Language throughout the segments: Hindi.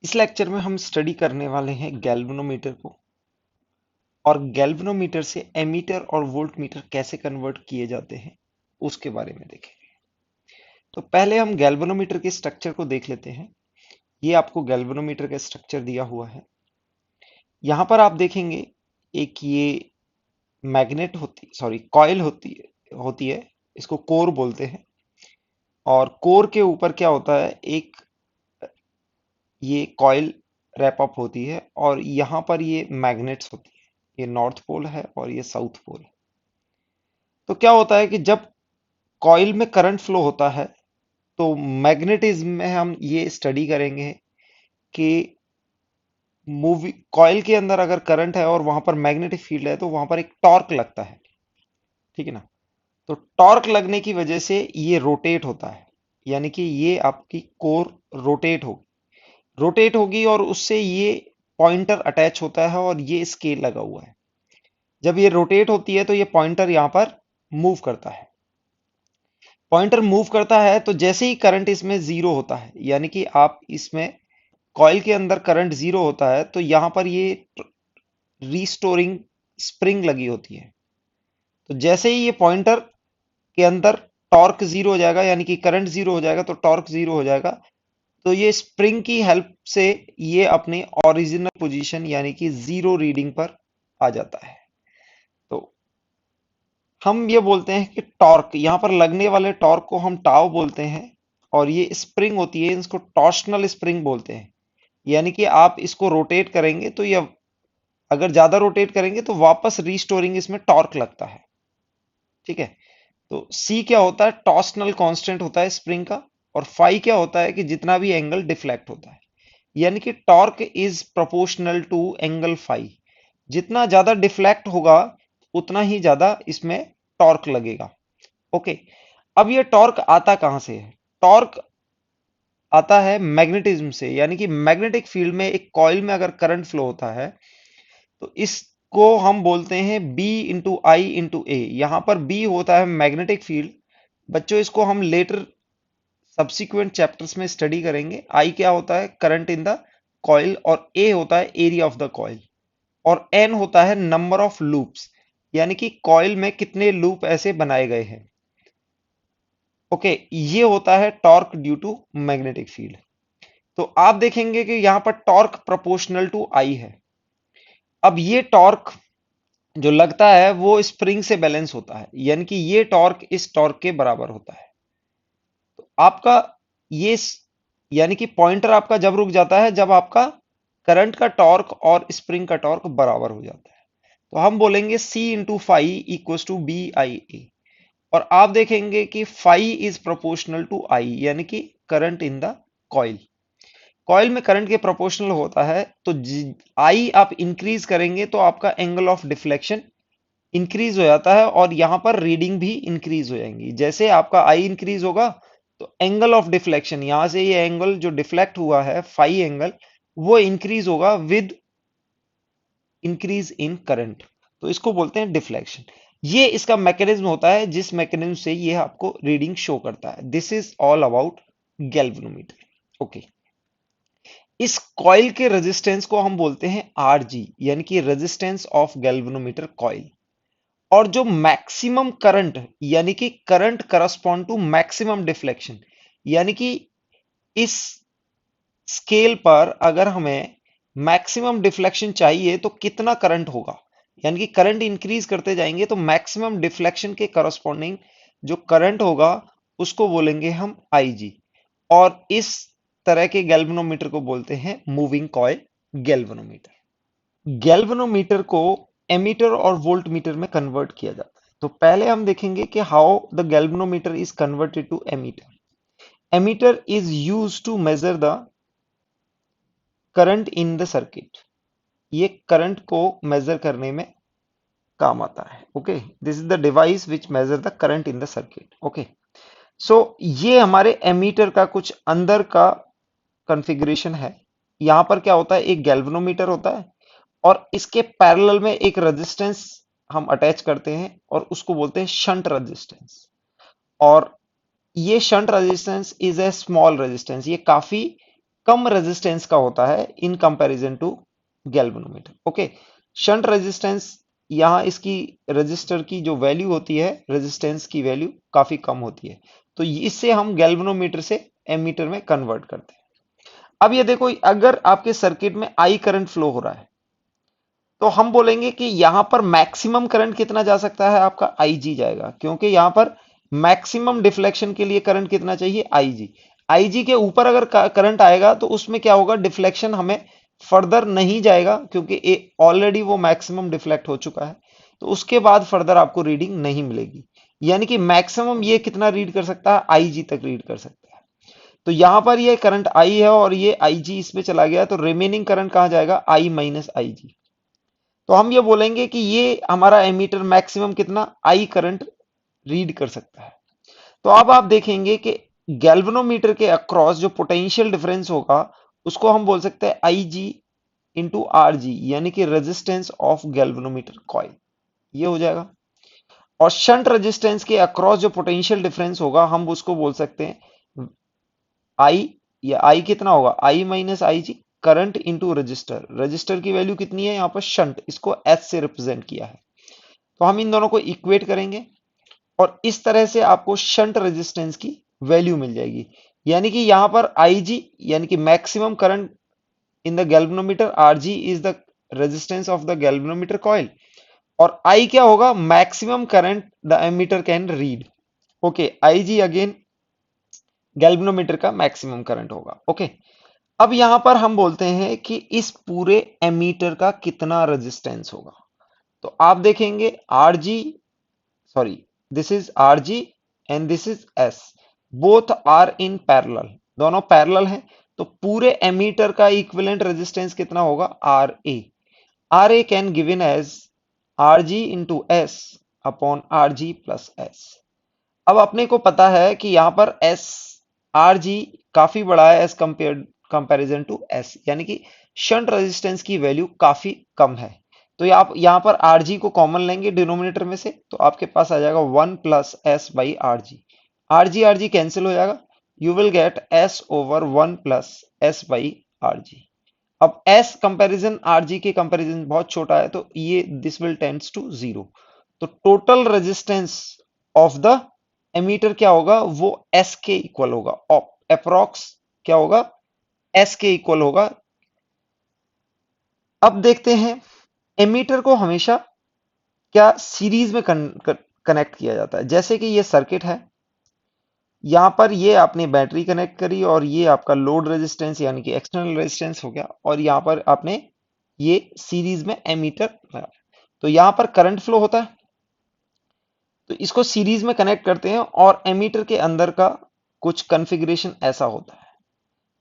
इस लेक्चर में हम स्टडी करने वाले हैं गैल्वेनोमीटर को और गैल्वेनोमीटर से एमीटर और वोल्टमीटर कैसे कन्वर्ट किए जाते हैं उसके बारे में देखेंगे। तो पहले हम गैल्वेनोमीटर के स्ट्रक्चर को देख लेते हैं। ये आपको गैल्वेनोमीटर का स्ट्रक्चर दिया हुआ है। यहाँ पर आप देखेंगे एक ये मैग्नेट होती सॉरी कॉइल होती है। इसको कोर बोलते हैं और कोर के ऊपर क्या होता है, एक ये कॉइल रैप अप होती है और यहाँ पर ये मैग्नेट्स होती है। ये नॉर्थ पोल है और ये साउथ पोल है। तो क्या होता है कि जब कॉइल में करंट फ्लो होता है तो मैग्नेटिज्म में हम ये स्टडी करेंगे कि मूवी कॉइल के अंदर अगर करंट है और वहां पर मैग्नेटिक फील्ड है तो वहां पर एक टॉर्क लगता है। ठीक है ना। तो टॉर्क लगने की वजह से ये रोटेट होता है, यानी कि ये आपकी कोर रोटेट होगी और उससे ये पॉइंटर अटैच होता है और ये स्केल लगा हुआ है। जब ये रोटेट होती है तो ये पॉइंटर यहाँ पर मूव करता है। पॉइंटर मूव करता है तो जैसे ही करंट इसमें जीरो होता है, यानी कि आप इसमें कॉइल के अंदर करंट जीरो होता है तो यहां पर ये रीस्टोरिंग स्प्रिंग लगी होती है। तो जैसे ही ये पॉइंटर के अंदर टॉर्क जीरो हो जाएगा, यानी कि करंट जीरो हो जाएगा तो टॉर्क जीरो हो जाएगा। तो ये स्प्रिंग की हेल्प से ये अपने ओरिजिनल पोजीशन यानी कि जीरो रीडिंग पर आ जाता है। तो हम ये बोलते हैं कि टॉर्क, यहाँ पर लगने वाले टॉर्क को हम टाव बोलते हैं और ये स्प्रिंग होती है, इसको टॉर्शनल स्प्रिंग बोलते हैं। यानी कि आप इसको रोटेट करेंगे तो ये अगर ज्यादा रोटेट करेंगे तो वापस रीस्टोरिंग इसमें टॉर्क लगता है। ठीक है। तो सी क्या होता है, टॉर्शनल कांस्टेंट होता है स्प्रिंग का। और फाई क्या होता है कि जितना भी एंगल डिफ्लेक्ट होता है, यानी कि torque is proportional to angle phi. जितना ज्यादा डिफ्लेक्ट होगा उतना ही ज्यादा इसमें टॉर्क लगेगा। ओके। अब ये टॉर्क आता कहां से है? टॉर्क आता है मैग्नेटिज्म से, यानी कि मैग्नेटिक फील्ड में एक कॉइल में अगर करंट फ्लो होता है तो इसको हम बोलते हैं B इंटू आई इंटू ए। यहां पर B होता है मैग्नेटिक फील्ड। बच्चों इसको हम लेटर सब्सिक्वेंट चैप्टर्स में स्टडी करेंगे। I क्या होता है, करंट इन द कॉइल, और A होता है एरिया ऑफ द कॉइल, और N होता है नंबर ऑफ लूप्स, यानी कि कॉइल में कितने लूप ऐसे बनाए गए हैं। ओके। ये होता है torque due to magnetic field. तो आप देखेंगे कि यहां पर टॉर्क प्रोपोर्शनल टू आई है। अब ये टॉर्क जो लगता है वो स्प्रिंग से बैलेंस होता है, यानी कि ये टॉर्क इस टॉर्क के बराबर होता है। तो आपका ये यानी कि पॉइंटर आपका जब रुक जाता है जब आपका करंट का टॉर्क और स्प्रिंग का टॉर्क बराबर हो जाता है। तो हम बोलेंगे C into phi equal to B I A. और आप देखेंगे कि phi is proportional to I, यानी कि current in the coil. Coil में करंट के प्रोपोर्शनल होता है तो आई आप इंक्रीज करेंगे तो आपका एंगल ऑफ डिफ्लेक्शन इंक्रीज हो जाता है और यहां पर रीडिंग भी इंक्रीज हो जाएंगी। जैसे आपका आई इंक्रीज होगा तो एंगल ऑफ डिफ्लेक्शन, यहां से ये एंगल जो डिफ्लेक्ट हुआ है फाई एंगल, वो इंक्रीज होगा विद इंक्रीज इन करंट। तो इसको बोलते हैं डिफ्लेक्शन। ये इसका मैकेनिज्म होता है जिस मैकेनिज्म से ये आपको रीडिंग शो करता है। This is all about galvanometer. Okay. इस कॉइल के रेजिस्टेंस को हम बोलते हैं Rg, यानी कि रेजिस्टेंस ऑफ गैल्वेनोमीटर कॉइल। और जो मैक्सिमम करंट, यानी कि current correspond to maximum deflection, यानी कि इस स्केल पर अगर हमें मैक्सिमम डिफ्लेक्शन चाहिए तो कितना करंट होगा, यानी कि करंट इंक्रीज करते जाएंगे तो मैक्सिमम डिफ्लेक्शन के करस्पॉन्डिंग जो करंट होगा उसको बोलेंगे हम Ig। और इस तरह के गैल्वेनोमीटर को बोलते हैं मूविंग कॉइल गैल्वेनोमीटर। गैल्वेनोमीटर को एमीटर और वोल्टमीटर में कन्वर्ट किया जाता है। तो पहले हम देखेंगे कि how the galvanometer is converted to ammeter. Ammeter is used to measure the current in the circuit. ये करंट को मेजर करने में काम आता है। Okay. This is the device which measure the current in the circuit. Okay. So ये हमारे एमीटर का कुछ अंदर का कॉन्फ़िगरेशन है। यहां पर क्या होता है, एक गैल्वेनोमीटर होता है और इसके पैरेलल में एक रेजिस्टेंस हम अटैच करते हैं और उसको बोलते हैं शंट रेजिस्टेंस। और ये shunt resistance is a small resistance, ये काफी कम रेजिस्टेंस का होता है in comparison to galvanometer. Okay, shunt resistance, यहाँ इसकी रजिस्टर की जो वैल्यू होती है, रेजिस्टेंस की वैल्यू काफी कम होती है, तो इससे हम गैल्वेनोमीटर से एमीटर में कन्वर्ट करते हैं। अब ये देखो, अगर आपके सर्किट में आई करंट फ्लो हो रहा है तो हम बोलेंगे कि यहां पर मैक्सिमम करंट कितना जा सकता है, आपका आईजी जाएगा, क्योंकि यहां पर मैक्सिमम डिफ्लेक्शन के लिए करंट कितना चाहिए, आईजी। आईजी के ऊपर अगर करंट आएगा तो उसमें क्या होगा, डिफ्लेक्शन हमें फर्दर नहीं जाएगा, क्योंकि ऑलरेडी वो मैक्सिमम डिफ्लेक्ट हो चुका है, तो उसके बाद फर्दर आपको रीडिंग नहीं मिलेगी। यानी कि मैक्सिमम ये कितना रीड कर सकता है, आईजी तक रीड कर सकता है। तो यहां पर ये करंट आई है और ये आईजी इसमें चला गया, तो रिमेनिंग करंट कहां जाएगा, आई माइनस आईजी। तो हम ये बोलेंगे कि ये हमारा एमीटर मैक्सिमम कितना आई करंट रीड कर सकता है। तो अब आप देखेंगे कि गैल्वेनोमीटर के अक्रॉस जो पोटेंशियल डिफरेंस होगा उसको हम बोल सकते हैं आई जी इंटू आर जी, यानी कि रेजिस्टेंस ऑफ गैल्वेनोमीटर कॉइल, ये हो जाएगा। और शंट रेजिस्टेंस के अक्रॉस जो पोटेंशियल डिफरेंस होगा हम उसको बोल सकते हैं आई, या आई कितना होगा, आई minus I ji, current into register. Register की वैल्यू कितनी है यहाँ पर, शंट, इसको एस से रिप्रेजेंट किया है। तो हम इन दोनों को इक्वेट करेंगे और इस तरह से आपको शंट रेजिस्टेंस की वैल्यू मिल जाएगी। यानी कि यहां पर Ig, यानी कि maximum current in the galvanometer, Rg is the resistance of the galvanometer coil, और I क्या होगा, maximum current the ammeter can read. Okay, Ig again galvanometer का मैक्सिमम करंट होगा। ओके, अब यहां पर हम बोलते हैं कि इस पूरे एमीटर का कितना रेजिस्टेंस होगा। तो आप देखेंगे Rg, sorry, this is Rg and this is S, both are in parallel, दोनों पैरेलल हैं, तो पूरे एमीटर का इक्विवेलेंट रेजिस्टेंस कितना होगा, Ra। Ra can given as Rg into S upon Rg plus S. अब अपने को पता है कि यहां पर एस, Rg काफी बड़ा है एज कंपेरिजन टू एस, यानी कि शंट रेजिस्टेंस की वैल्यू काफी कम है। तो आप यहां पर Rg को कॉमन लेंगे डिनोमिनेटर में से, तो आपके पास आ जाएगा 1 plus S by Rg। Rg cancel हो जाएगा, you will get s over 1 plus S by Rg। अब s कंपैरिजन Rg के कंपैरिजन बहुत छोटा है, तो ये this will tends to zero. तो total resistance of the ammeter क्या होगा, वो s के इक्वल होगा, अप्रोक्स क्या होगा, s के इक्वल होगा। अब देखते हैं एमीटर को हमेशा क्या सीरीज में कनेक्ट किया जाता है। जैसे कि ये सर्किट है, यहां पर ये आपने बैटरी कनेक्ट करी और ये आपका लोड रेजिस्टेंस यानी कि एक्सटर्नल रेजिस्टेंस हो गया, और यहां पर आपने ये सीरीज में एमीटर लगा, तो यहां पर करंट फ्लो होता है, तो इसको सीरीज में कनेक्ट करते हैं और एमीटर के अंदर का कुछ कॉन्फ़िगरेशन ऐसा होता है।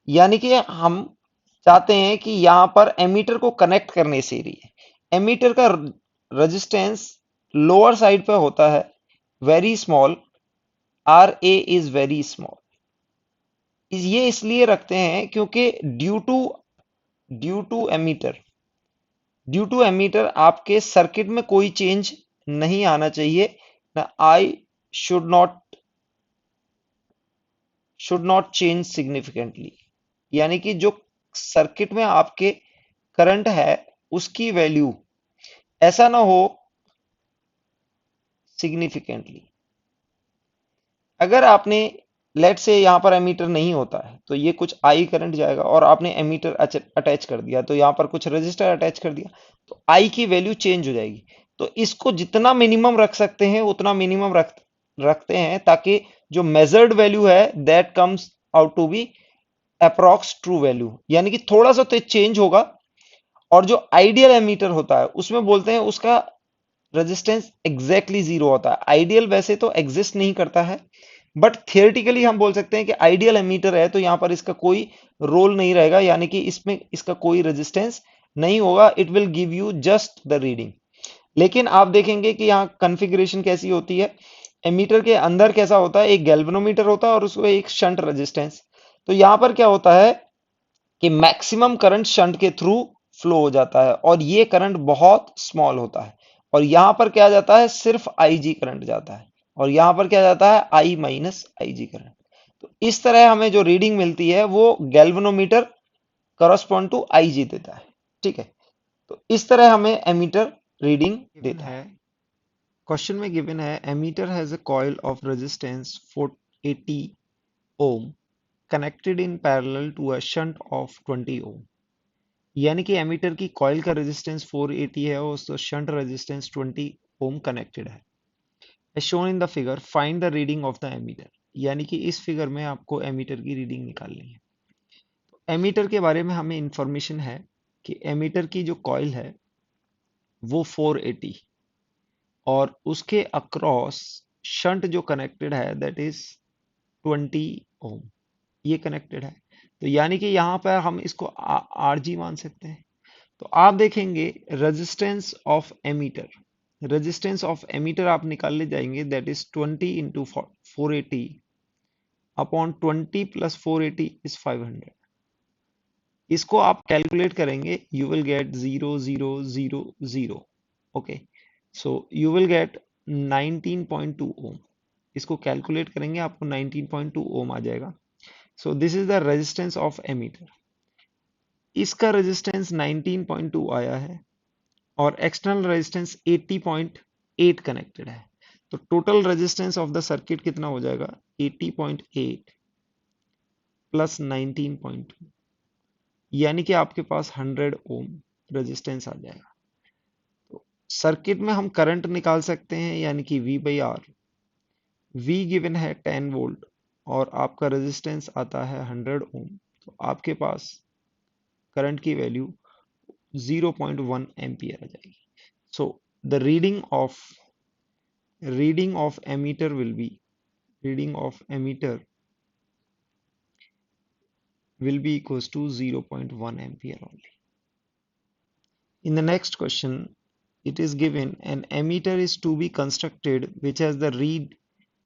यानी कि हम चाहते हैं कि यहां पर एमीटर को कनेक्ट करने से ही एमीटर का रेजिस्टेंस लोअर साइड पे होता है, very small, R A is very small. ये इसलिए रखते हैं क्योंकि ड्यू टू एमीटर आपके सर्किट में कोई चेंज नहीं आना चाहिए ना, I should not change significantly, यानी कि जो सर्किट में आपके करंट है उसकी वैल्यू ऐसा ना हो सिग्निफिकेंटली। अगर आपने लेट से यहां पर एमीटर नहीं होता है तो ये कुछ आई करंट जाएगा, और आपने एमीटर अटैच कर दिया तो यहां पर कुछ रजिस्टर अटैच कर दिया, तो आई की वैल्यू चेंज हो जाएगी। तो इसको जितना मिनिमम रख सकते हैं उतना मिनिमम रखते हैं, ताकि जो मेजर्ड वैल्यू है that comes out to be approx true value, यानी कि थोड़ा सा तो चेंज होगा। और जो आइडियल एमीटर होता है उसमें बोलते हैं उसका रेजिस्टेंस एग्जैक्टली जीरो होता है। आइडियल वैसे तो एग्जिस्ट नहीं करता है, बट थियोरेटिकली हम बोल सकते हैं कि आइडियल एमीटर है तो यहां पर इसका कोई रोल नहीं रहेगा, यानी कि इसमें इसका कोई रेजिस्टेंस नहीं होगा, it will give you just the reading. लेकिन आप देखेंगे कि यहाँ कॉन्फ़िगरेशन कैसी होती है, एमीटर के अंदर कैसा होता है, एक गैल्वेनोमीटर होता है और उसमें एक शंट रेजिस्टेंस। तो यहां पर क्या होता है कि मैक्सिमम करंट शंट के थ्रू फ्लो हो जाता है, और ये करंट बहुत स्मॉल होता है, और यहां पर क्या जाता है, सिर्फ Ig करंट जाता है, और यहां पर क्या जाता है, I माइनस Ig करंट। तो इस तरह हमें जो रीडिंग मिलती है वो गैल्वेनोमीटर करस्पॉन्ड टू आई जी देता है। ठीक है, तो इस तरह हमें एमीटर रीडिंग देता है। क्वेश्चन में गिवन है ammeter has a coil of resistance 480 ohm connected in parallel to a shunt of 20 ohm. यानी कि एमीटर की कॉइल का रेजिस्टेंस 480 है और उसका शंट रेजिस्टेंस 20 ओम कनेक्टेड है। As shown in the figure, find the reading of the ammeter। यानी कि इस फिगर में आपको एमीटर की रीडिंग निकालनी है। एमीटर के बारे में हमें इंफॉर्मेशन है कि एमीटर की जो कॉइल है वो 480 और उसके अक्रॉस शंट जो कनेक्टेड है दैट इज 20 ओम, ये कनेक्टेड है। तो यानी कि यहाँ पर हम इसको आर जी मान सकते हैं। तो आप देखेंगे resistance of ammeter, resistance of ammeter आप निकालने जाएंगे that is 20 into 480 upon 20 plus 480 is 500। इसको आप कैलकुलेट करेंगे you will get 0000। Okay, so you will get 19.2 ohm. इसको कैलकुलेट करेंगे आपको 19.2 ओम आ जाएगा। So this is the resistance of ammeter. इसका रेजिस्टेंस 19.2 आया है और एक्सटर्नल रेजिस्टेंस 80.8 कनेक्टेड है। तो total resistance of the circuit कितना हो जाएगा 80.8 प्लस 19.2, यानी कि आपके पास 100 ओम रेजिस्टेंस आ जाएगा। तो सर्किट में हम करंट निकाल सकते हैं यानी कि V by R. V given है 10 वोल्ट और आपका रेजिस्टेंस आता है 100 ओम। तो आपके पास करंट की वैल्यू 0.1 एम्पियर आ जाएगी। So the reading of ammeter will be reading of ammeter will be equals to 0.1 ampere only. In the next question, it is given an ammeter is to be constructed which has the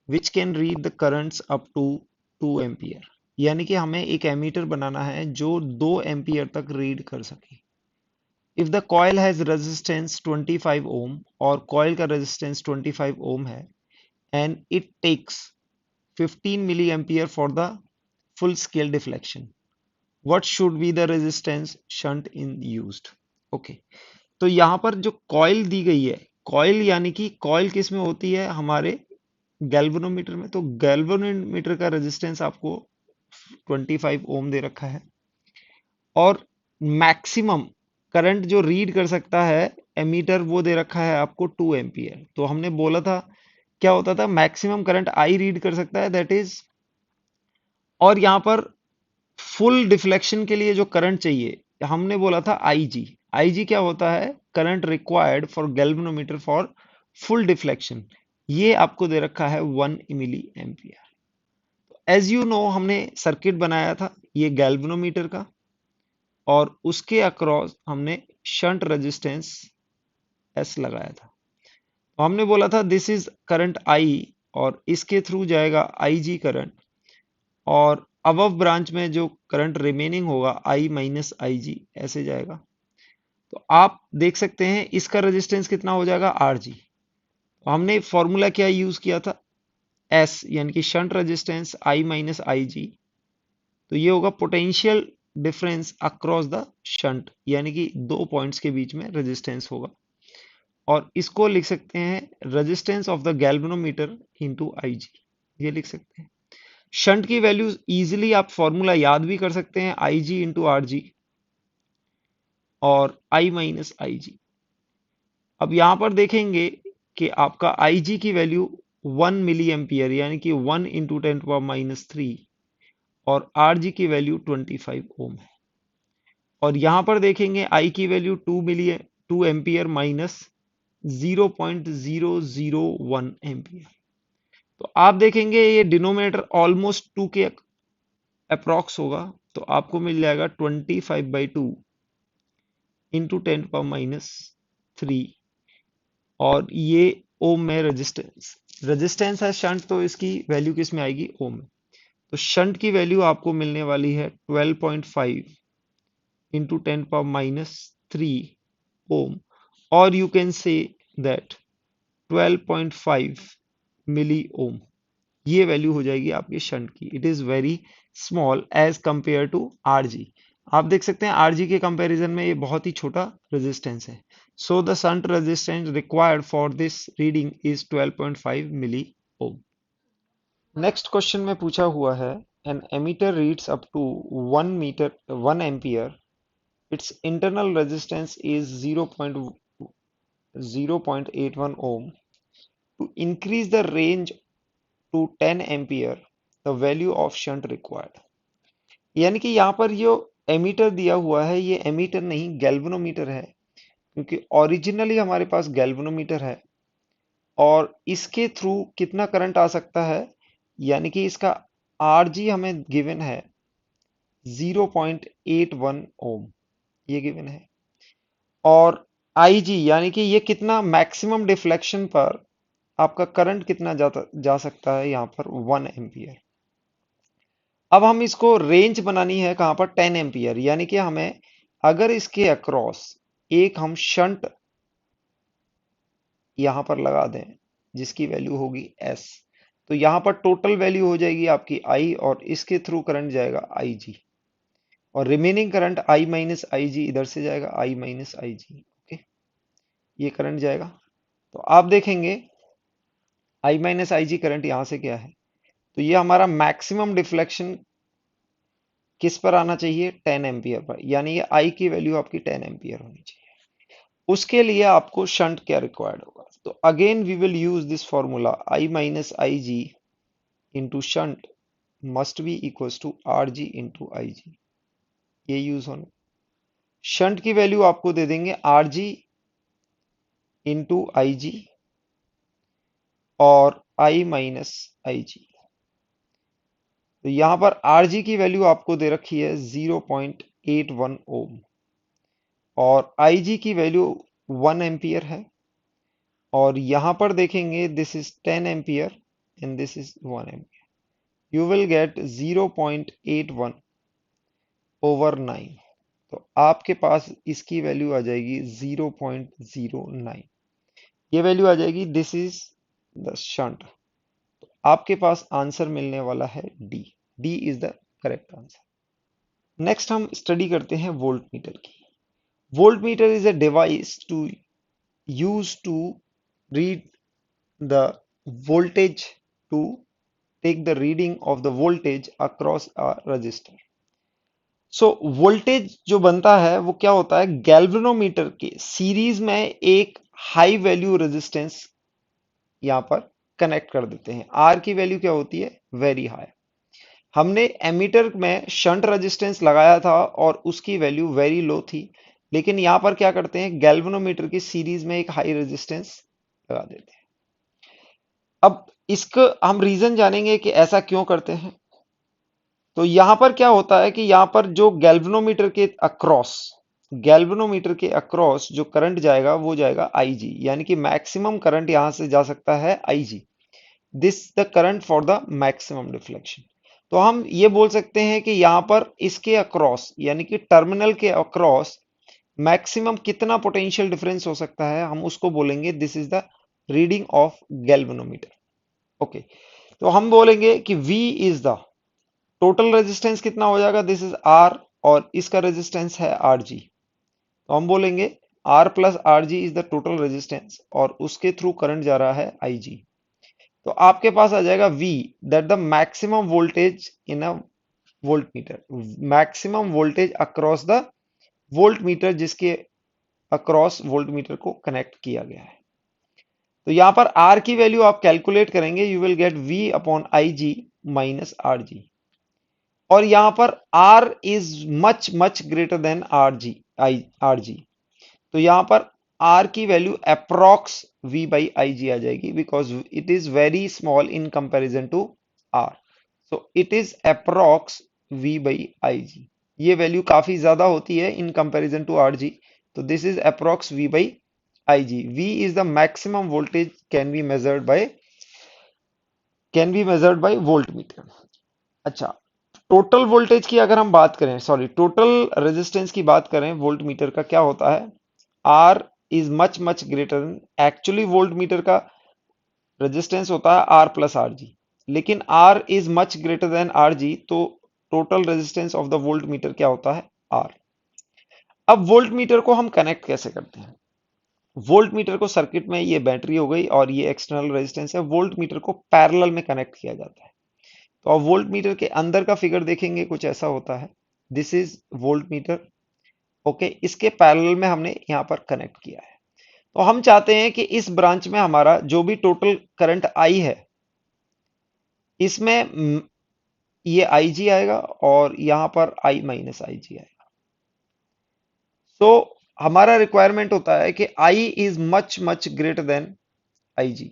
which can read the currents up to 2 ampere। यानी कि हमें एक एमीटर बनाना है जो 2 एम्पियर तक रीड कर सके। If the coil has resistance 25 ohm और coil का resistance 25 ohm है and it takes 15 milliampere for the full scale deflection, what should be the resistance shunt in used। okay, तो यहाँ पर जो कॉइल दी गई है, कॉइल यानी कि कॉइल किस में होती है हमारे गैल्वेनोमीटर में। तो गैल्वेनोमीटर का रेजिस्टेंस आपको 25 ओम दे रखा है और मैक्सिमम करंट जो रीड कर सकता है एमीटर वो दे रखा है आपको 2 एम्पियर। तो हमने बोला था क्या होता था मैक्सिमम करंट आई रीड कर सकता है दैट इज, और यहाँ पर फुल डिफ्लेक्शन के लिए जो करंट चाहिए हमने बोला था आईजी। आईजी क्या होता है current required for galvanometer for full deflection, ये आपको दे रखा है 1 milli ampere. As you know हमने सर्किट बनाया था ये गैल्वेनोमीटर का और उसके अक्रॉस हमने शंट रेजिस्टेंस एस लगाया था। तो हमने बोला था दिस इज करंट आई और इसके थ्रू जाएगा आई जी करंट और अबव ब्रांच में जो करंट रिमेनिंग होगा आई माइनस आई जी ऐसे जाएगा। तो आप देख सकते हैं इसका रेजिस्टेंस कितना हो जाएगा आर जी। तो हमने फॉर्मूला क्या यूज किया था एस यानी कि shunt resistance I minus I जी। तो ये होगा potential difference across the shunt, यानी कि 2 पॉइंट्स के बीच में रेजिस्टेंस होगा और इसको लिख सकते हैं resistance of the galvanometer into IG, ये लिख सकते हैं। शंट की वैल्यूज इजीली आप फॉर्मूला याद भी कर सकते हैं आई जी इंटू आर जी और आई माइनस आई जी। अब यहां पर देखेंगे कि आपका आई जी की वैल्यू 1 मिली एम्पियर यानी कि 1 इंटू 10⁻³ और आर जी की वैल्यू 25 ओम है और यहां पर देखेंगे आई की वैल्यू 2 एम्पियर माइनस 0.001 एम्पियर। तो आप देखेंगे ये डिनोमिनेटर ऑलमोस्ट 2 के अप्रॉक्स होगा। तो आपको मिल जाएगा 25/2 इंटू 10⁻³ और ये ओम में रेजिस्टेंस है शंट, तो इसकी वैल्यू किस में आएगी ओम में। तो शंट की वैल्यू आपको मिलने वाली है 12.5 इंटू 10⁻³ ओम और you can say that 12.5 milli ohm, ये वैल्यू हो जाएगी आपकी शंट की। It is very small as compare to R G. आप देख सकते हैं आरजी के कंपैरिजन में ये बहुत ही छोटा रेजिस्टेंस है। So the shunt resistance required for this reading is 12.5 milli ohm. Next question में पूछा हुआ है an ammeter reads up to 1 ampere, it's internal resistance is 0.81 ohm. To increase the range to 10 ampere, the value of shunt required. यानी कि यहाँ पर जो एमीटर दिया हुआ है ये एमीटर नहीं गैल्वेनोमीटर है, क्योंकि ओरिजिनली हमारे पास गैल्वेनोमीटर है और इसके थ्रू कितना करंट आ सकता है, यानी कि इसका आरजी हमें गिवन है 0.81 ओम, ये गिवन है। और आईजी यानी कि ये कितना मैक्सिमम डिफ्लेक्शन पर आपका करंट कितना जा सकता है, यहाँ पर 1 एम्पियर। अब हम इसको रेंज बनानी है कहां पर, 10 एम्पियर, यानी कि हमें अगर इसके अक्रॉस एक हम शंट यहां पर लगा दें जिसकी वैल्यू होगी एस, तो यहां पर टोटल वैल्यू हो जाएगी आपकी आई और इसके थ्रू करंट जाएगा आई जी, और remaining current I minus I जी इधर से जाएगा, आई माइनस आई जी। ओके, ये करंट जाएगा। तो आप देखेंगे आई माइनस आई जी करंट यहां से क्या है, तो ये हमारा मैक्सिमम डिफ्लेक्शन किस पर आना चाहिए, 10 एम्पियर पर, यानी ये आई की वैल्यू आपकी 10 एम्पियर होनी चाहिए। उसके लिए आपको शंट क्या रिक्वायर्ड होगा, तो again we will use this formula, I minus I G into shunt must be equals to R G into I G, ये यूज होने। शंट की वैल्यू आपको दे देंगे आर जी इंटू आई जी और आई माइनस आई जी। तो यहां पर आर जी की वैल्यू आपको दे रखी है 0.81 ओम और आई जी की वैल्यू 1 एम्पियर है, और यहां पर देखेंगे this is 10 ampere and this is 1 ampere, you will gate 0.81 over 9। तो आपके पास इसकी वैल्यू आ जाएगी 0.09, ये वैल्यू आ जाएगी, दिस इज द शंट। तो आपके पास आंसर मिलने वाला है D, D is the correct answer. Next हम स्टडी करते हैं वोल्ट मीटर की। Voltmeter is a device to use to read the voltage, to take the reading of the voltage across a resistor. So voltage जो बनता है वो क्या होता है, गैल्वेनोमीटर के सीरीज में एक हाई वैल्यू रेजिस्टेंस यहां पर कनेक्ट कर देते हैं। आर की वैल्यू क्या होती है, वेरी हाई। हमने एमीटर में शंट रेजिस्टेंस लगाया था और उसकी वैल्यू वेरी लो थी, लेकिन यहां पर क्या करते हैं, गैल्वेनोमीटर की सीरीज में एक हाई रेजिस्टेंस लगा देते हैं। अब इसका हम रीजन जानेंगे कि ऐसा क्यों करते हैं। तो यहां पर क्या होता है कि यहां पर जो गैल्वेनोमीटर के अक्रॉस जो करंट जाएगा वो जाएगा आईजी, यानी कि मैक्सिमम करंट यहां से जा सकता है IG, this the current for the maximum deflection. तो हम ये बोल सकते हैं कि यहां पर इसके अक्रॉस यानी कि टर्मिनल के अक्रॉस मैक्सिमम कितना पोटेंशियल डिफरेंस हो सकता है, हम उसको बोलेंगे this is the reading of galvanometer. Okay, तो हम बोलेंगे कि V is the total resistance कितना हो जाएगा, दिस इज R और इसका रेजिस्टेंस है RG, तो हम बोलेंगे R plus RG is the total resistance और उसके थ्रू करंट जा रहा है IG। तो आपके पास आ जाएगा V, that the maximum voltage in a volt meter, maximum voltage across the volt meter जिसके अक्रॉस वोल्ट मीटर को कनेक्ट किया गया है। तो यहां पर R की वैल्यू आप कैलकुलेट करेंगे, you will get V upon I G minus R G, और यहां पर R is much much greater than R G, तो यहां पर R की value approx V by I G आ जाएगी, because it is very small in comparison to R, so it is approx V by I G. ये वैल्यू काफी ज्यादा होती है in comparison to R G, तो this is approx V by Ig. V is the maximum voltage can be measured by voltmeter. अच्छा, टोटल वोल्टेज की अगर हम बात करें, सॉरी टोटल रेजिस्टेंस की बात करें वोल्ट मीटर का, क्या होता है, R is much much greater than, actually voltmeter का रेजिस्टेंस होता है R प्लस आर जी, लेकिन R is much greater than R G, तो total resistance of the volt meter क्या होता है, आर। अब वोल्ट मीटर को हम कनेक्ट कैसे करते हैं? वोल्ट मीटर को सर्किट में, ये बैटरी हो गई और ये एक्सटर्नल रेजिस्टेंस है, वोल्ट मीटर को पैरेलल में कनेक्ट किया जाता है। तो अब वोल्ट मीटर के अंदर का फिगर देखेंगे, कुछ ऐसा होता है। This is volt meter. Okay, इसके पैरेलल में हमने यहाँ पर कनेक्ट किया है। तो हम चाहते हैं कि इस ब्रांच में हमारा जो भी टोटल करंट आई है, इसमें ये आई जी आएगा और यहाँ पर आई माइनस आई जी आएगा। सो हमारा रिक्वायरमेंट होता है कि I is much much greater than I G,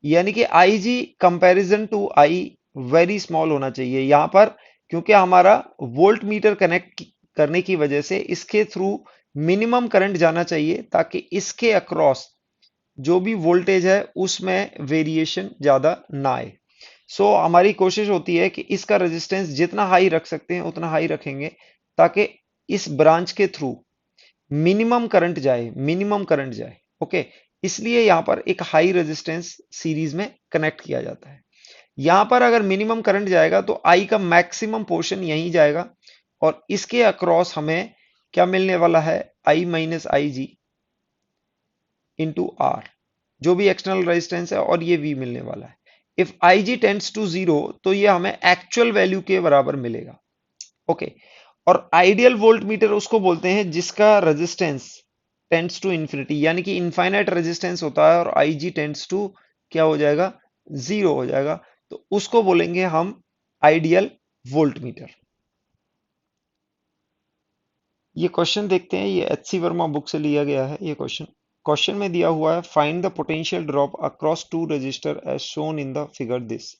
यानी कि I G comparison to I very small होना चाहिए यहां पर, क्योंकि हमारा वोल्ट मीटर कनेक्ट करने की वजह से इसके थ्रू मिनिमम करंट जाना चाहिए, ताकि इसके अक्रॉस जो भी वोल्टेज है उसमें वेरिएशन ज्यादा ना आए। सो हमारी कोशिश होती है कि इसका रेजिस्टेंस जितना हाई रख सकते हैं उतना हाई रखेंगे, ताकि इस ब्रांच के थ्रू मिनिमम करंट जाए, मिनिमम करंट जाए। ओके, इसलिए यहां पर एक हाई रेजिस्टेंस सीरीज में कनेक्ट किया जाता है। यहां पर अगर मिनिमम करंट जाएगा तो आई का मैक्सिमम पोर्शन यहीं जाएगा, और इसके अक्रॉस हमें क्या मिलने वाला है? I minus I G into R, जो भी एक्सटर्नल रेजिस्टेंस है, और ये वी मिलने वाला है। If I G tends to zero, तो ये हमें एक्चुअल वैल्यू के बराबर मिलेगा। ओके, और आइडियल वोल्ट मीटर उसको बोलते हैं जिसका रेजिस्टेंस टेंड्स टू इंफिनिटी, यानी कि इनफाइनाइट रेजिस्टेंस होता है और आई जी टेंड्स टू क्या हो जाएगा? जीरो हो जाएगा। तो उसको बोलेंगे हम आइडियल वोल्ट मीटर। ये क्वेश्चन देखते हैं, ये एच सी वर्मा बुक से लिया गया है। ये क्वेश्चन क्वेश्चन में दिया हुआ है, find the potential drop across two resistor as shown in the figure this.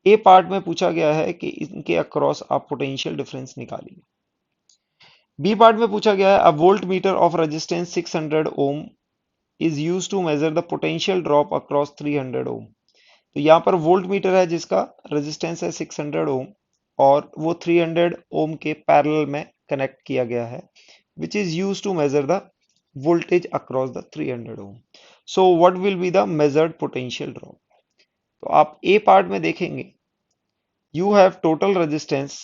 A part में पूछा गया है कि इनके अक्रॉस आप पोटेंशियल डिफरेंस निकालिए। बी पार्ट में पूछा गया है, a volt meter of resistance 600 ohm is used to measure the potential drop across 300 ohm. तो यहाँ पर वोल्ट मीटर है जिसका रेजिस्टेंस है 600 ओम, और वो 300 ओम के पैरेलल में कनेक्ट किया गया है, which is use to measure the voltage across the 300 ohm. So what will be the measured potential drop? तो आप ए पार्ट में देखेंगे, you have total resistance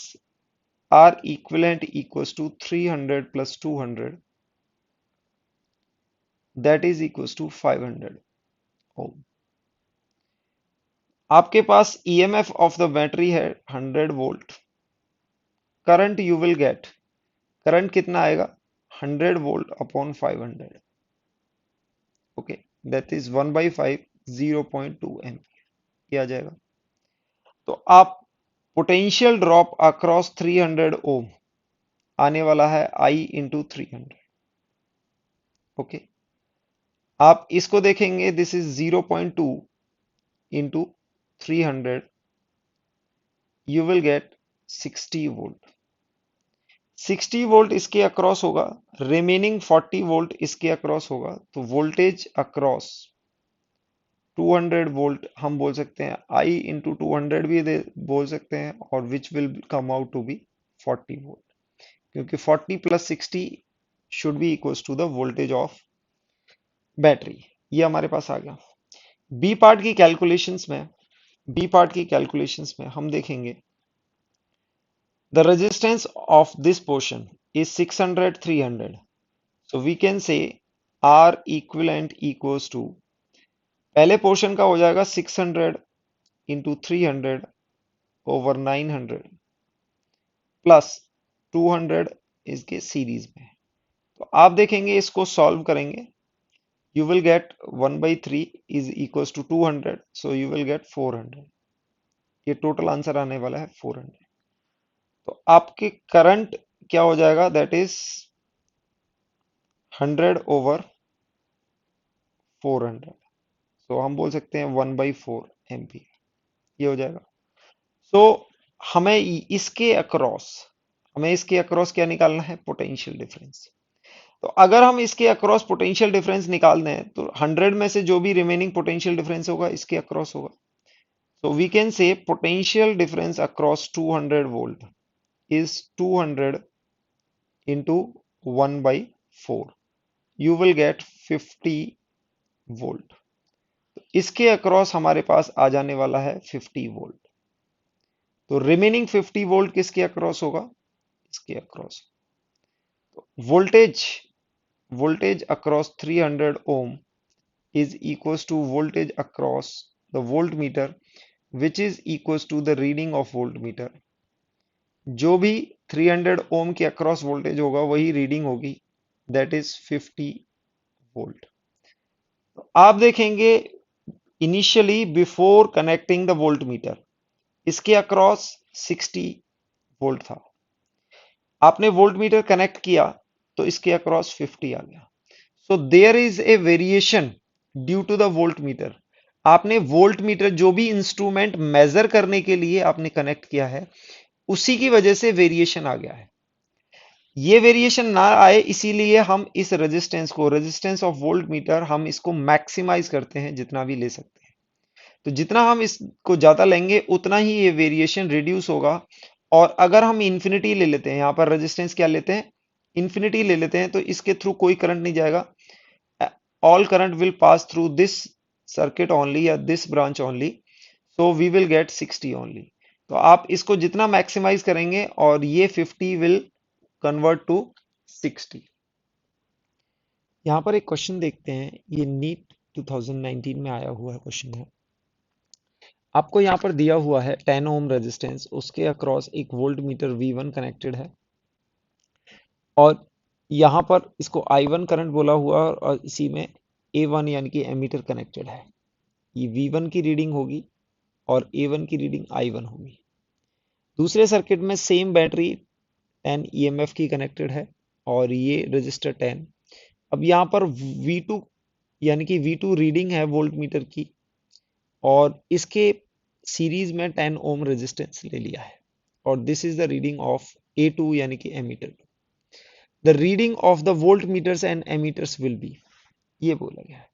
R equivalent equals to 300 plus 200, that is equals to 500 ohm। आपके पास EMF ऑफ द बैटरी है 100 volt. Current you will gate, current कितना आएगा? 100 volt upon 500। Okay, that is 1/5, 0.2 ampere, ये आ जाएगा। तो आप पोटेंशियल ड्रॉप अक्रॉस 300 ओम आने वाला है I इंटू 300। ओके, आप इसको देखेंगे, this is 0.2 into 300, you will get 60 volt. 60 volt इसके अक्रॉस होगा, रिमेनिंग 40 वोल्ट इसके अक्रॉस होगा, तो वोल्टेज अक्रॉस 200 वोल्ट हम बोल सकते हैं, I इंटू 200 भी बोल सकते हैं, और which will come out to be 40 volt, क्योंकि 40 plus 60 should be equals to the voltage of battery. ये हमारे पास आ गया। बी पार्ट की कैलकुलेशंस में, बी पार्ट की कैलकुलेशंस में हम देखेंगे, the resistance of this portion is 600 300, so we can say R equivalent equals to, पहले पोर्शन का हो जाएगा 600 इंटू 300 ओवर 900 प्लस 200 इसके सीरीज में। तो आप देखेंगे, इसको सॉल्व करेंगे, you will get 1/3 is equals to 200, so you will get 400। ये टोटल आंसर आने वाला है 400। तो आपके करंट क्या हो जाएगा? दैट इज 100 ओवर 400, सो हम बोल सकते हैं 1/4 एम्पियर, ये हो जाएगा। सो हमें इसके अक्रॉस, हमें इसके अक्रॉस क्या निकालना है? Potential difference. तो अगर हम इसके अक्रॉस पोटेंशियल डिफरेंस निकाल दें, तो 100 में से जो भी रिमेनिंग पोटेंशियल डिफरेंस होगा इसके अक्रॉस होगा। So we can say potential difference across 200 volt is 200 into 1/4, you will get 50 volt. इसके अक्रॉस हमारे पास आ जाने वाला है 50 वोल्ट। तो रिमेनिंग 50 वोल्ट किसके अक्रॉस होगा? इसके अक्रॉस voltage voltage across 300 ohm is equals to voltage across the voltmeter which is equals to the reading of voltmeter. जो भी 300 ओम के अक्रॉस वोल्टेज होगा वही रीडिंग होगी, दैट इज 50 वोल्ट। आप देखेंगे initially before connecting the volt meter इसके अक्रॉस 60 वोल्ट था। आपने वोल्ट मीटर कनेक्ट किया तो इसके अक्रॉस 50 आ गया। So there is a variation due to the volt meter. आपने वोल्ट मीटर जो भी इंस्ट्रूमेंट मेजर करने के लिए आपने कनेक्ट किया है उसी की वजह से वेरिएशन आ गया है। ये वेरिएशन ना आए इसीलिए हम इस रेजिस्टेंस ऑफ वोल्ट मीटर हम इसको मैक्सिमाइज करते हैं जितना भी ले सकते हैं। तो जितना हम इसको ज्यादा लेंगे उतना ही ये वेरिएशन रिड्यूस होगा। और अगर हम इंफिनिटी ले लेते हैं, यहां पर रेजिस्टेंस क्या लेते हैं, इंफिनिटी ले लेते हैं, तो इसके थ्रू कोई करंट नहीं जाएगा। All current will pass through this circuit only या this branch only, so we will get 60 only. तो आप इसको जितना मैक्सिमाइज करेंगे और ये 50 विल कन्वर्ट टू 60। यहां पर एक क्वेश्चन देखते हैं, ये नीट 2019 में आया हुआ क्वेश्चन है। आपको यहाँ पर दिया हुआ है 10 ओम रेजिस्टेंस, उसके अक्रॉस एक वोल्ट मीटर V1 कनेक्टेड है और यहाँ पर इसको I1 करंट बोला हुआ है और इसी में A1 यानी कि एमीटर कनेक्टेड है। ये V1 की रीडिंग होगी और A1 की रीडिंग I1 होगी। दूसरे सर्किट में सेम बैटरी 10 EMF की कनेक्टेड है और ये रजिस्टर 10। अब यहाँ पर V2 यानी कि V2 रीडिंग है वोल्ट मीटर की और इसके सीरीज में 10 ओम रेजिस्टेंस ले लिया है और this is the reading of A2 यानी कि ammeter. The reading of the volt meters and ammeters will be, ये बोला गया है।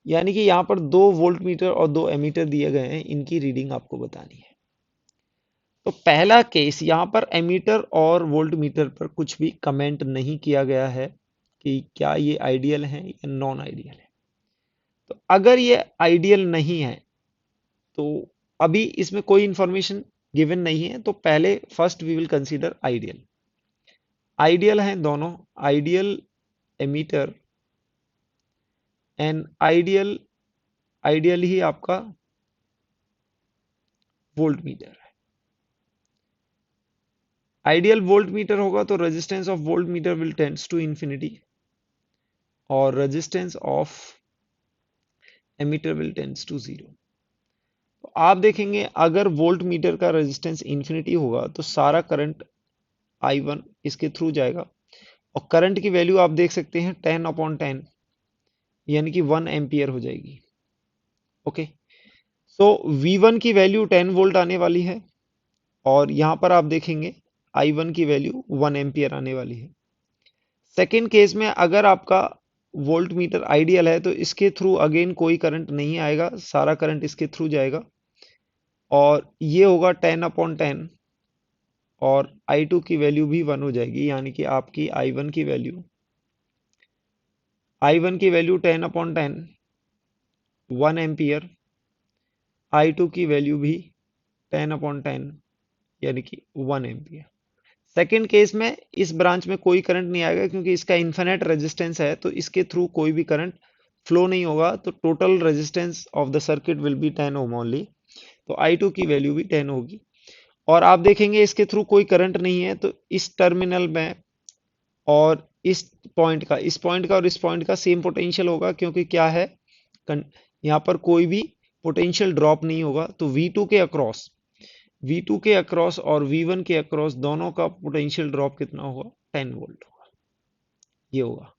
यानी कि यहाँ पर 2 वोल्ट मीटर और 2 एमीटर दिए गए हैं, इनकी रीडिंग आपको बतानी है। तो पहला केस यहाँ पर एमीटर और वोल्ट मीटर पर कुछ भी कमेंट नहीं किया गया है कि क्या ये आइडियल है या नॉन आइडियल है। तो अगर ये आइडियल नहीं है तो अभी इसमें कोई इंफॉर्मेशन गिवन नहीं है, तो पहले first we will consider ideal. Ideal हैं दोनों, आइडियल एमीटर एंड आइडियल ही आपका वोल्ट मीटर है। आइडियल वोल्ट मीटर होगा तो resistance of voltmeter will tends to infinity और resistance of ammeter will tends to 0। तो आप देखेंगे अगर वोल्ट मीटर का रेजिस्टेंस इंफिनिटी होगा तो सारा करंट I1 इसके थ्रू जाएगा और करंट की वैल्यू आप देख सकते हैं 10/10 यानी कि 1 एम्पियर हो जाएगी। ओके, सो V1 की वैल्यू 10 वोल्ट आने वाली है और यहां पर आप देखेंगे I1 की वैल्यू 1 एम्पियर आने वाली है। सेकेंड केस में अगर आपका वोल्ट मीटर आइडियल है तो इसके थ्रू अगेन कोई करंट नहीं आएगा, सारा करंट इसके थ्रू जाएगा और ये होगा 10/10 और I2 की वैल्यू भी 1 हो जाएगी। यानी कि आपकी I1 की वैल्यू 10/10 1 एम्पियर, I2 की वैल्यू भी 10/10 यानी कि 1 एम्पियर। सेकेंड केस में इस ब्रांच में कोई करंट नहीं आएगा क्योंकि इसका इन्फिनिट रेजिस्टेंस है तो इसके थ्रू कोई भी करंट फ्लो नहीं होगा, तो total resistance of the circuit will be 10 ohm only, तो I2 की वैल्यू भी 10 होगी। और आप देखेंगे इसके थ्रू कोई करंट नहीं है तो इस टर्मिनल में और इस पॉइंट का और इस पॉइंट का सेम पोटेंशियल होगा क्योंकि क्या है, यहाँ पर कोई भी पोटेंशियल ड्रॉप नहीं होगा। तो V2 के अक्रॉस और V1 के अक्रॉस दोनों का पोटेंशियल ड्रॉप कितना होगा, 10 वोल्ट होगा, ये होगा।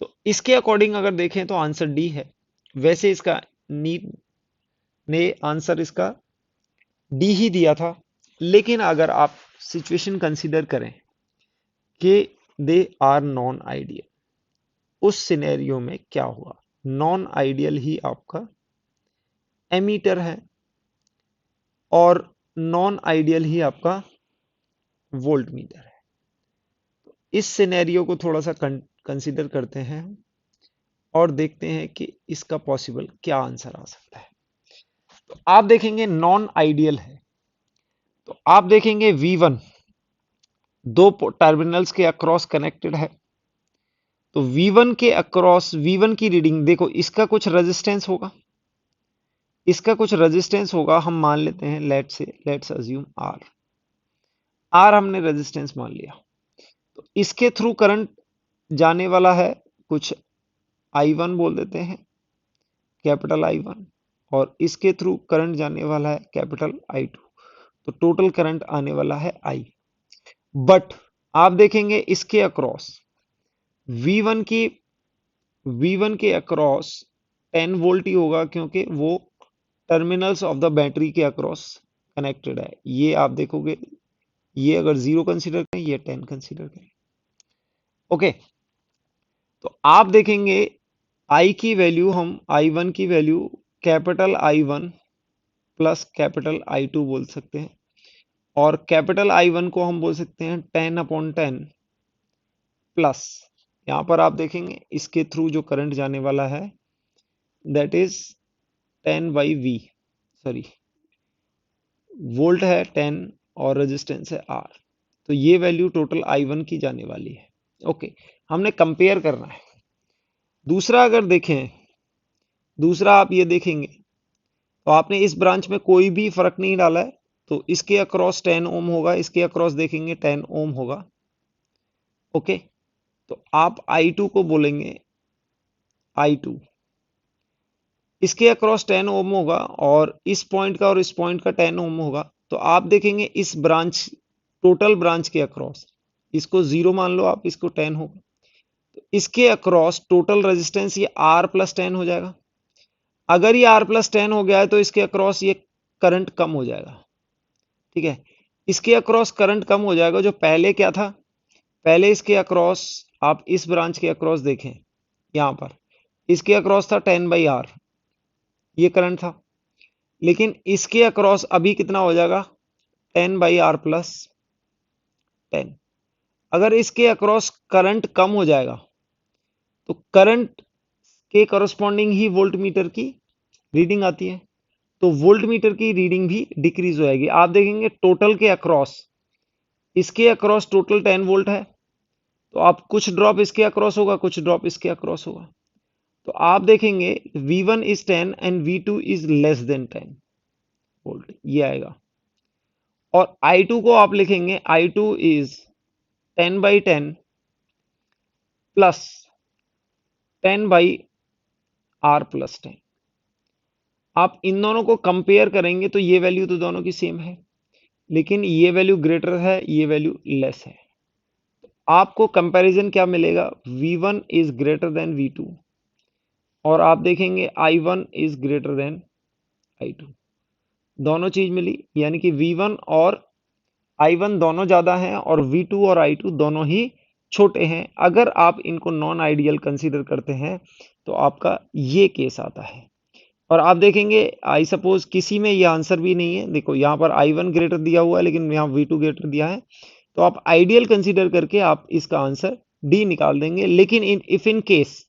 तो इसके अकॉर्डिंग अगर देखें तो आंसर डी है। वैसे इसका नीट ने आंसर इसका डी ही दिया था, लेकिन अगर आप सिचुएशन कंसीडर करें कि दे आर नॉन आइडियल, उस सिनेरियो में क्या हुआ, नॉन आइडियल ही आपका एमीटर है और नॉन आइडियल ही आपका वोल्ट मीटर है। इस सिनेरियो को थोड़ा सा कंसीडर करते हैं और देखते हैं कि इसका पॉसिबल क्या आंसर आ सकता है। तो आप देखेंगे नॉन आइडियल है तो आप देखेंगे V1 दो टर्मिनल्स के अक्रॉस कनेक्टेड है। तो V1 के अक्रॉस V1 की रीडिंग देखो, इसका कुछ रेजिस्टेंस होगा, इसका कुछ रेजिस्टेंस होगा, हम मान लेते हैं, लेट्स अज्यूम आर हमने रेजिस्टेंस मान लिया। तो इसके थ्रू करंट जाने वाला है कुछ I1 बोल देते हैं, कैपिटल I1, और इसके थ्रू करंट जाने वाला है कैपिटल I2। तो टोटल करंट आने वाला है I। बट आप देखेंगे इसके अक्रॉस V1 की V1 के अक्रॉस 10 वोल्ट ही होगा, क्योंकि वो टर्मिनल्स ऑफ द बैटरी के अक्रॉस कनेक्टेड है। ये आप देखोगे, ये अगर 0 कंसीडर करें, ये 10 कंसीडर करें। ओके, तो आप देखेंगे I की वैल्यू, हम I1 की value capital I1 plus capital I2 बोल सकते हैं, और कैपिटल I1 को हम बोल सकते हैं 10/10 प्लस, यहां पर आप देखेंगे इसके थ्रू जो करंट जाने वाला है that is 10/V, sorry volt है 10 और रेजिस्टेंस है R। तो ये वैल्यू टोटल I1 की जाने वाली है। ओके, हमने कंपेयर करना है। दूसरा अगर देखें, दूसरा आप ये देखेंगे तो आपने इस ब्रांच में कोई भी फर्क नहीं डाला है, तो इसके अक्रॉस 10 ओम होगा, इसके अक्रॉस देखेंगे 10 ओम होगा। ओके, तो आप I2 को बोलेंगे I2, इसके अक्रॉस 10 ओम होगा, और इस पॉइंट का और इस पॉइंट का 10 ओम होगा। तो आप देखेंगे इस ब्रांच, टोटल ब्रांच के अक्रॉस, इसको 0 मान लो आप, इसको 10 होगा, तो इसके अक्रॉस टोटल रेजिस्टेंस ये R प्लस 10 हो जाएगा। अगर ये R प्लस 10 हो गया है तो इसके अक्रॉस ये करंट कम हो जाएगा। ठीक है, इसके अक्रॉस करंट कम हो जाएगा। जो पहले क्या था, पहले इसके अक्रॉस, आप इस ब्रांच के अक्रॉस देखें, यहां पर इसके अक्रॉस था 10/R, ये करंट था। लेकिन इसके अक्रॉस अभी कितना हो जाएगा, 10/R प्लस 10। अगर इसके अक्रॉस करंट कम हो जाएगा तो करंट के करस्पॉन्डिंग ही वोल्ट मीटर की रीडिंग आती है, तो वोल्ट मीटर की रीडिंग भी डिक्रीज हो जाएगी। आप देखेंगे टोटल के अक्रॉस, इसके अक्रॉस टोटल 10 वोल्ट है, तो आप कुछ ड्रॉप इसके अक्रॉस होगा, कुछ ड्रॉप इसके अक्रॉस होगा। तो आप देखेंगे V1 is 10 and V2 is less than 10 volt, ये आएगा। और I2 को आप लिखेंगे I2 is 10/10 plus 10/R plus 10। आप इन दोनों को कंपेयर करेंगे तो ये वैल्यू तो दोनों की सेम है, लेकिन ये वैल्यू ग्रेटर है, ये वैल्यू लेस है। आपको कंपैरिजन क्या मिलेगा, V1 is greater than V2, और आप देखेंगे I1 is greater than I2। दोनों चीज मिली, यानी कि V1 और I1 दोनों ज्यादा हैं, और V2 और I2 दोनों ही छोटे हैं। अगर आप इनको नॉन आइडियल कंसीडर करते हैं तो आपका ये केस आता है। और आप देखेंगे आई सपोज किसी में ये आंसर भी नहीं है, देखो यहाँ पर I1 ग्रेटर दिया हुआ है, लेकिन यहाँ V2 ग्रेटर दिया है, तो आप आइडियल कंसीडर करके आप इसका आंसर डी निकाल देंगे। लेकिन इफ इन केस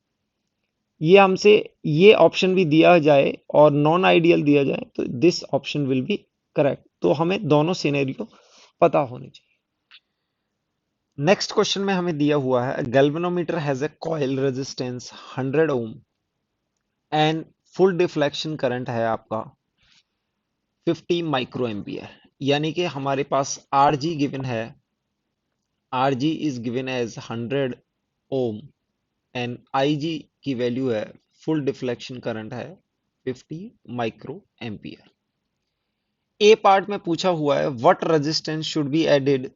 ये हमसे ये ऑप्शन भी दिया जाए और नॉन आइडियल दिया जाए, तो this option will be correct. तो हमें दोनों सिनेरियो पता होने चाहिए। नेक्स्ट क्वेश्चन में हमें दिया हुआ है, galvanometer has a coil resistance 100 ohm and full deflection current है आपका 50 माइक्रो एम्पियर। यानी कि हमारे पास Rg गिवन है, Rg is given as 100 ohm and Ig की वैल्यू है, फुल डिफ्लेक्शन करंट है 50 माइक्रो एम्पियर। ए पार्ट में पूछा हुआ है what resistance should be added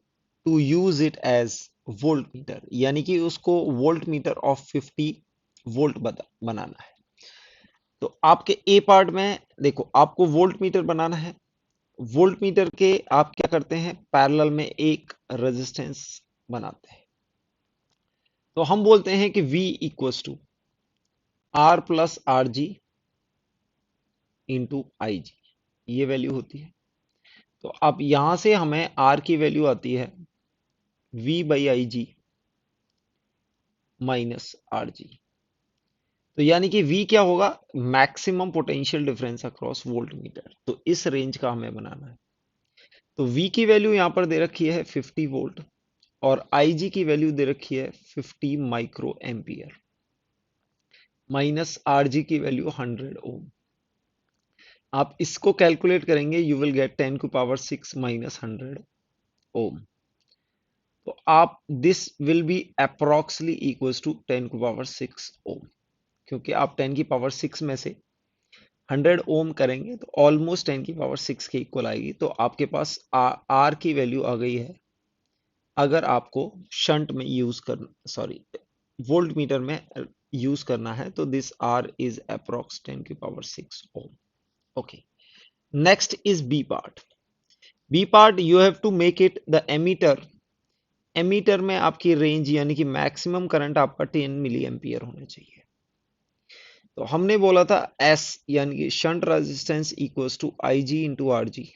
to use it as volt metre, यानी कि उसको वोल्ट मीटर ऑफ 50 वोल्ट बनाना है। तो आपके ए पार्ट में देखो, आपको वोल्ट मीटर बनाना है। वोल्ट मीटर के आप क्या करते हैं, पैरेलल में एक रेजिस्टेंस बनाते हैं। तो हम बोलते हैं कि V equals to R plus R G into I G, ये वैल्यू होती है। तो अब यहां से हमें R की वैल्यू आती है V/IG माइनस आर जी। तो यानी कि V क्या होगा, maximum potential difference across volt meter. तो इस रेंज का हमें बनाना है। तो V की वैल्यू यहां पर दे रखी है 50 वोल्ट, और IG की वैल्यू दे रखी है 50 माइक्रो एम्पियर, माइनस RG की वैल्यू 100 ओम। आप इसको कैलकुलेट करेंगे, you will get 10 to power 6 minus 100 ohm. तो आप this will be approximately equals to 10 to power 6 ohm, क्योंकि आप 10 की पावर 6 में से 100 ओम करेंगे तो ऑलमोस्ट 10 की पावर 6 के इक्वल आएगी। तो आपके पास आर की वैल्यू आ गई है, अगर आपको शंट में यूज कर सॉरी वोल्ट मीटर में यूज करना है, तो दिस आर इज अप्रोक्स 10 की power 6 ohm. Okay, next is B part. B part you have to make it the ammeter. Ammeter में आपकी रेंज यानी कि मैक्सिमम करंट आपका 10 मिली एम्पियर होना चाहिए। तो हमने बोला था एस यानी कि shunt resistance equals to I G into R G,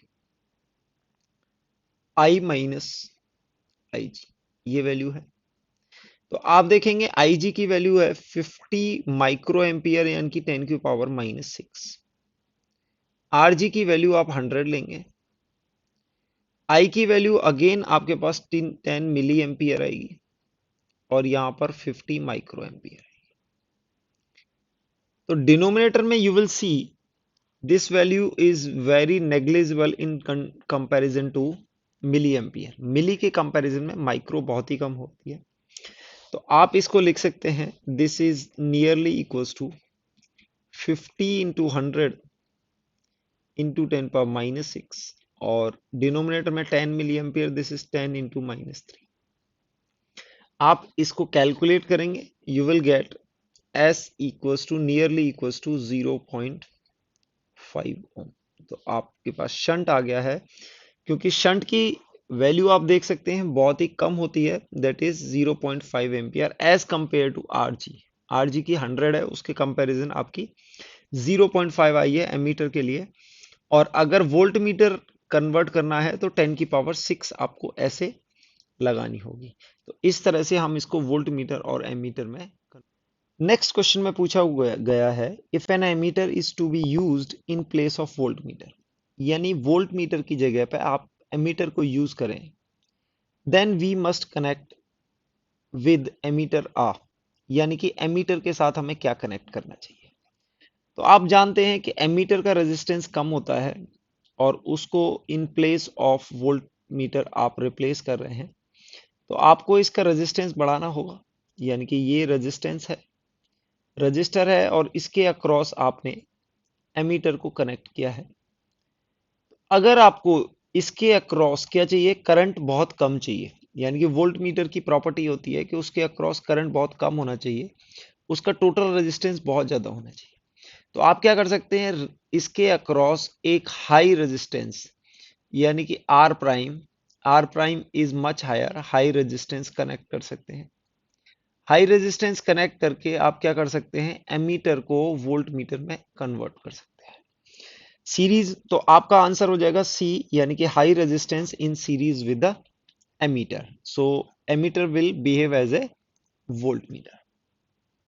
I minus I G, ये वैल्यू है। तो आप देखेंगे आई जी की वैल्यू है 50 माइक्रो एम्पियर यानी कि 10 की पावर माइनस 6। आर जी की वैल्यू आप 100 लेंगे, आई की वैल्यू अगेन आपके पास 10 मिली एम्पियर आएगी और यहां पर 50 माइक्रो एम्पियर। तो डिनोमिनेटर में you will see this value is very negligible in comparison to milliampere. Milli के कंपैरिजन में माइक्रो बहुत ही कम होती है। तो आप इसको लिख सकते हैं, this is nearly equals to 50 into 100 into 10 power minus 6, और डिनोमिनेटर में 10 milli ampere, this is 10 into minus 3। आप इसको कैलकुलेट करेंगे, you will get S equals to nearly equals to 0.5 ohm. तो आपके पास शंट आ गया है, क्योंकि शंट की वैल्यू आप देख सकते हैं बहुत ही कम होती है, that is 0.5 ampere as compare to RG. RG की 100 है, उसके कंपैरिजन आपकी 0.5 आई है एमीटर के लिए। और अगर वोल्ट मीटर कन्वर्ट करना है तो 10 की पावर 6 आपको ऐसे लगानी होगी। तो इस तरह से हम इसको वोल्ट मीटर और एमीटर में। नेक्स्ट क्वेश्चन में पूछा गया है, if an ammeter is to be used in place of volt meter, यानी वोल्ट मीटर की जगह पे आप एमीटर को यूज करें, then we must connect with ammeter uh, यानी कि एमीटर के साथ हमें क्या कनेक्ट करना चाहिए। तो आप जानते हैं कि एमीटर का रेजिस्टेंस कम होता है और उसको इन प्लेस ऑफ वोल्ट मीटर आप रिप्लेस कर रहे हैं, तो आपको इसका रेजिस्टेंस बढ़ाना होगा। यानी कि ये रेजिस्टेंस है, रजिस्टर है, और इसके अक्रॉस आपने एमीटर को कनेक्ट किया है। अगर आपको इसके अक्रॉस क्या चाहिए, करंट बहुत कम चाहिए, यानी कि वोल्ट मीटर की प्रॉपर्टी होती है कि उसके अक्रॉस करंट बहुत कम होना चाहिए, उसका टोटल रेजिस्टेंस बहुत ज्यादा होना चाहिए। तो आप क्या कर सकते हैं, इसके अक्रॉस एक हाई रेजिस्टेंस यानी कि R prime is much higher, high resistance connect कर सकते हैं। हाई रेजिस्टेंस कनेक्ट करके आप क्या कर सकते हैं, एमीटर को वोल्ट मीटर में कन्वर्ट कर सकते हैं सीरीज। तो आपका आंसर हो जाएगा सी, यानी कि high resistance in series with the ammeter. So ammeter will behave as a volt metre.